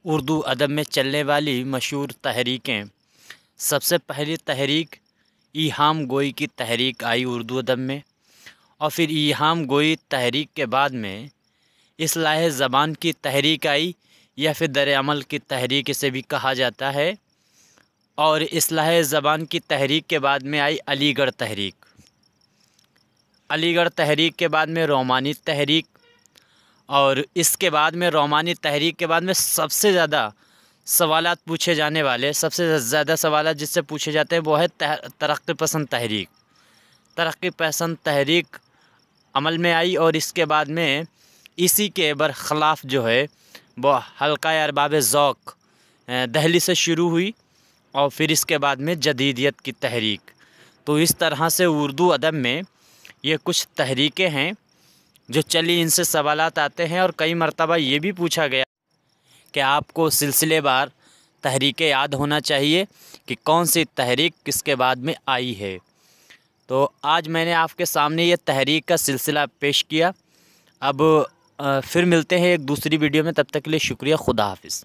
उर्दू अदब में चलने वाली मशहूर तहरीकें। सबसे पहली तहरीक ईहाम गोई की तहरीक आई उर्दू अदब में, और फिर ईहाम गोई तहरीक के बाद में इस्लाह ज़बान की तहरीक आई, या फिर दर अमल की तहरीक इसे भी कहा जाता है। और इस्लाह ज़बान की तहरीक के बाद में आई अलीगढ़ तहरीक। अलीगढ़ तहरीक के बाद में रोमानी तहरीक, और इसके बाद में रोमानी तहरीक के बाद में सबसे ज़्यादा सवालात पूछे जाने वाले, सबसे ज़्यादा सवालात जिससे पूछे जाते हैं वो है तरक्की पसंद तहरीक। तरक्की पसंद तहरीक अमल में आई, और इसके बाद में इसी के बरखिलाफ़ जो है वो हल्का अरबाब ज़ौक़ दिल्ली से शुरू हुई, और फिर इसके बाद में जदीदियत की तहरीक। तो इस तरह से उर्दू अदब में ये कुछ तहरीकें हैं जो चली, इनसे सवालात आते हैं। और कई मरतबा ये भी पूछा गया कि आपको सिलसिलेवार तहरीकें याद होना चाहिए कि कौन सी तहरीक किसके बाद में आई है। तो आज मैंने आपके सामने ये तहरीक का सिलसिला पेश किया। अब फिर मिलते हैं एक दूसरी वीडियो में, तब तक के लिए शुक्रिया। खुदा हाफिज़।